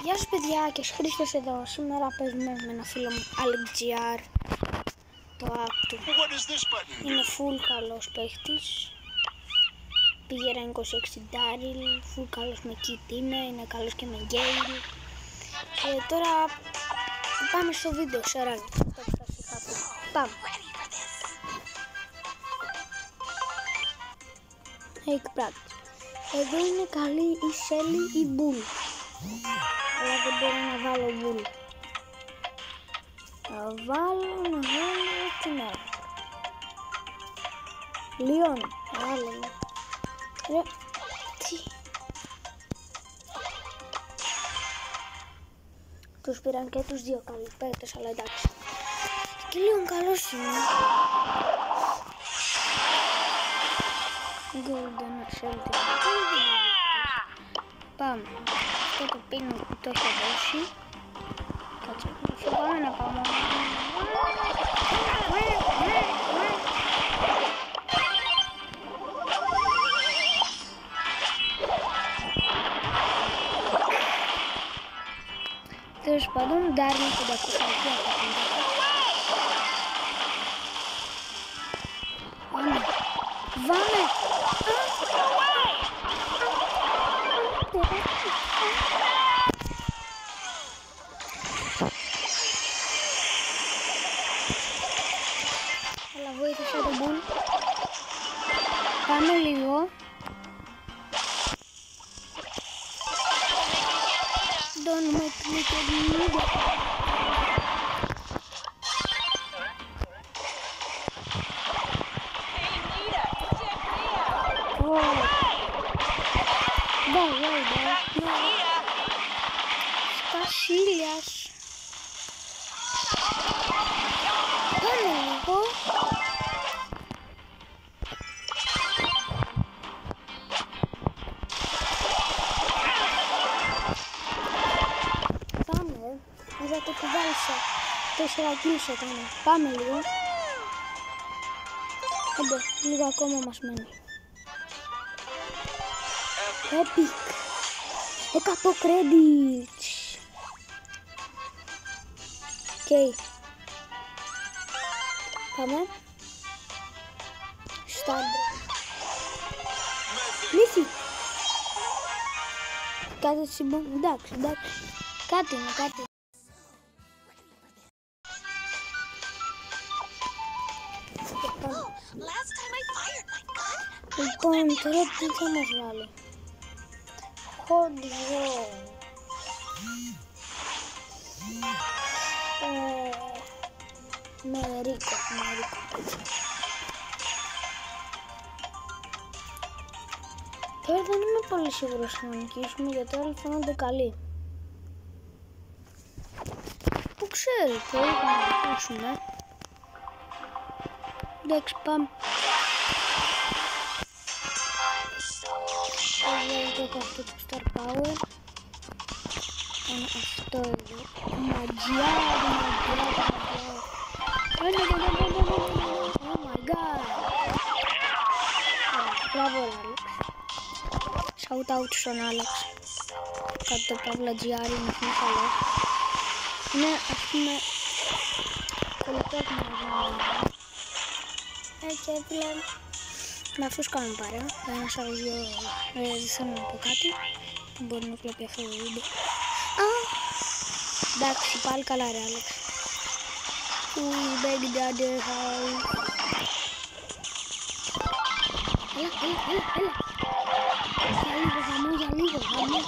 Γεια σας παιδιά, και Χρήστος εδώ. Σήμερα παίζουμε με ένα φίλο μου, AlexGR. Το app του είναι full καλός παίχτης. Πήγε rank 26 Daryl, full καλός με kit είναι καλός και με Gale. Και τώρα πάμε στο βίντεο, σεράκι. Πάμε. Εκπράττει. Εδώ είναι καλή η Shelly ή Bull. Αλλά δεν μπορώ να βάλω Bull. Να βάλω την ώρα. Λιόν. Άλλο. Ρε. Τι. Τους πήραν και τους δύο καλούς παίκτες, αλλά εντάξει. Και Λιόν καλός είναι. Golden Shelter. Πάμε. Αυτό το πίνω που το έχει δώσει. Κάτσε. Πάμε να πάμε. Τέλος πάντων, Daryl 500 Πάμε. Βάμε. Αλλά βοήθησα τον Bull. Πάμε λίγο. Don't make me get me. Σκασίλιας. Πάμε λίγο. Πάμε. Είδατε που βάλισα 4 kills έκανε. Πάμε λίγο. Άντε, λίγο ακόμα μας μένει. Epic. 100 credits. Okay. Πάμε. Standard. Μύθι. Κάτι συμπον. Εντάξει. Κάτι είναι, κάτι. Λοιπόν, τώρα τι θα μας βάλει. Χοντζό. Με Ρίκο. Τώρα δεν είμαι πολύ σίγουρος να νικήσουμε, γιατί όλοι φαίνονται καλοί. Πού ξέρετε, να νικήσουμε. Εντάξει, πάμε. Έχω αυτό το Star Power. Αυτό εδώ. Μαγιά. Oh my god. Μπράβο Alex. Shout out στον Alex. Κάτω το Παύλα GR είναι καλό. Είναι ας πούμε κολλητό που έτσι έπλε με αυτούς κάνουμε παρέα. Ένας άλλος δύο δεν θέλω να πω κάτι που μπορεί να βλέπει αυτό το βίντεο. Εντάξει, πάλι καλά ρε Alex. Baby daddy, hi. Έλα. Για λίγο, χαμό.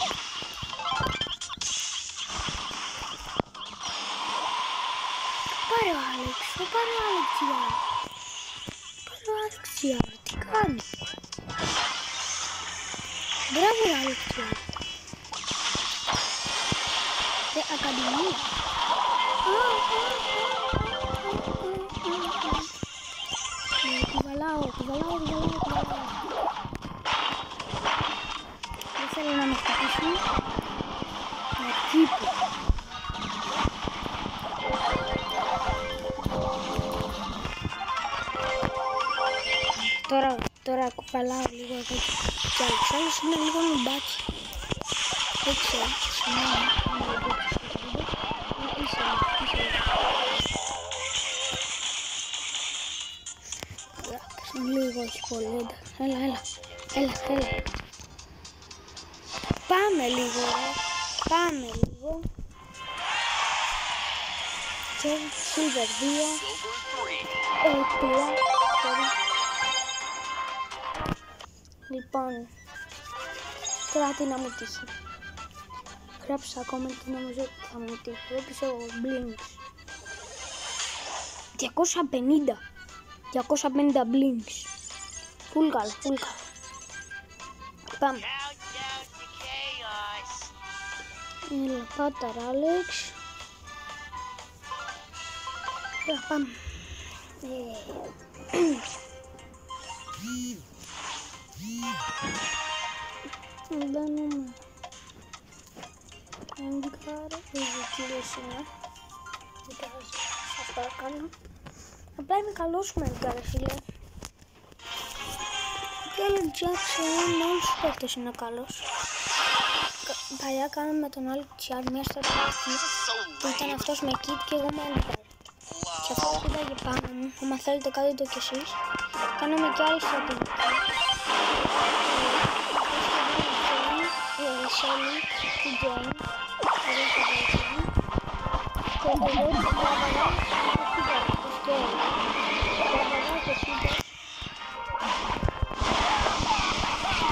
Πάρε ο Alex, AlexGR. Τι κάνει. Μπράβο AlexGR. Ακαδημία. Κουβαλάω. Δεν θέλω να με χτυπήσουν. Με κήπο. Τώρα κουβαλάω λίγο εδώ κι άλλος είναι λίγο νουμπάκι. δεν ξέρω, συγγνώμη, είσαι λίγο, όχι πολύ, έλα. Πάμε λίγο. Και Silver 2. Λοιπόν, τώρα τι να μου τύχει. Γράψα ακόμα και νομίζω ότι θα μου τύχει. Δεν πιστεύω blinks. 250 blinks. Full καλό. Πάμε. Έλα, Πάταρα, Άλεξ. Έλα, πάμε. Μπαίνουμε. Εντικάρα, κύριος είναι. Σας παρακαλώ. Απλά είμαι καλός με Εντικάρα, φίλε. Και ο Jackson με όλους τους παίκτες είναι καλός. Παλιά κάναμε τον Alex μια στρατηγική που ήταν αυτός με kit και εγώ με Edgar. Και αυτό πήγα πάνω μου, άμα θέλετε κάντε το κι εσείς. Κάναμε και άλλη στρατηγική. Η Ελισέλη, η Jane, εδώ το Jane. Και εγώ το Μπάβαρα, το Σκέλη. Το Μπάβαρα και Σίμπερ.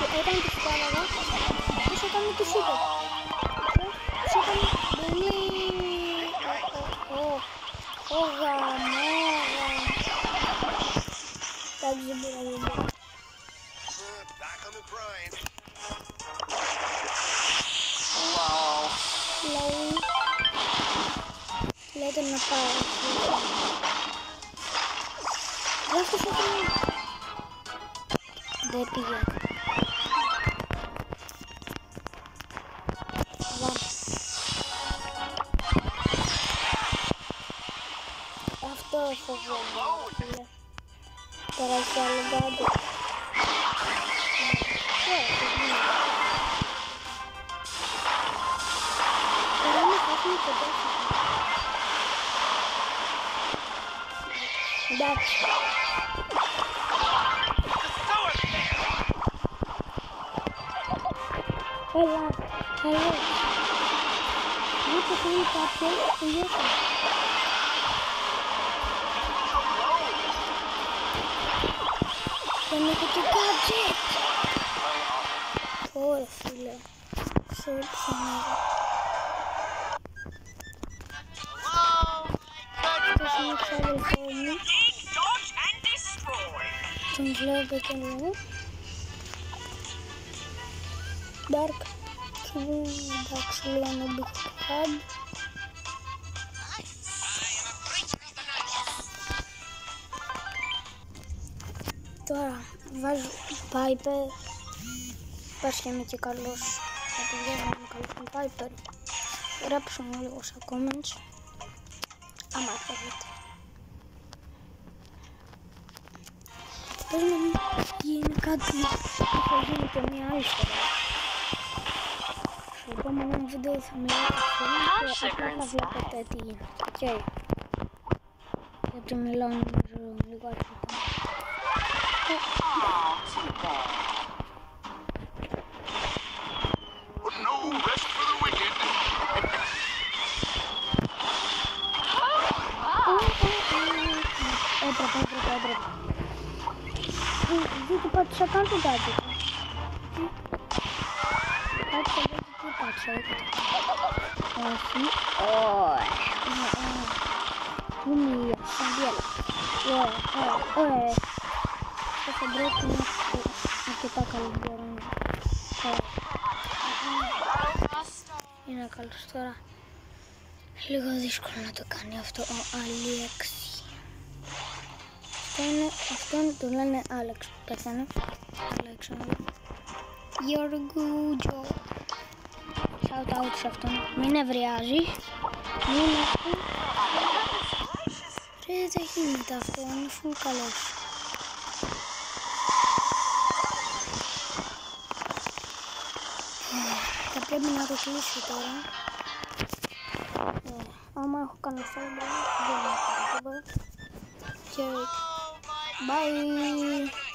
Και όταν τους Μπάβαρα, πώς έκανε το Σίμπερ. Πώς έκανε πολύ... Εντάξει, δεν μπορώ. Λέτε να πάω. Δεν πήγε. Αυτό φοβόμαι. Τώρα έχει άλλο γκάντι. Τώρα με χάσουμε και τόσο. Εντάξει. Έλα. Μην το θέλει κάποιος, τελειώσαμε. Δεν έχω το gadget. Ωραία, φίλε. Σε ξανά. Αυτός είναι ο ξαδελφός μου. Τον βλέπετε εδώ. Dark. Εντάξει, λένε Big Crab. Τώρα βάζω Piper. Πας και είμαι και καλός. Θα το βγάζω είμαι καλός με Piper. Γράψω μου λίγο στα comments. Άμα θέλετε. Πες να μην γίνει κάτι που θα γίνει και μια άλλη φορά. Στο επόμενο βίντεο θα μιλάω και απλά θα βλέπετε τι γίνεται. Γιατί μιλάω νομίζω λίγο αρχικά. Έπρεπε. Δεν πάτησα καν το κάτι. Πάτησα δεν πάτησα. Όχι. Πού μιλά, σαν διάλα. Ωραία. Θα πρέπει να έχω αρκετά καλό μπορώ να είναι καλός τώρα. Λίγο δύσκολο να το κάνει αυτό ο Αλέξη. Αυτόν το λένε Άλεξ. Πέθανε. Αλέξανδρο. Γιώργο. Shout out σε αυτόν. Μην νευριάζει. Ρε, δεν γίνεται αυτό. Είναι full καλός. Θα πρέπει πρέπει να το κλείσω τώρα. Άμα έχω κάνει αυτό, δεν έχω κάνει τίποτα. Και bye!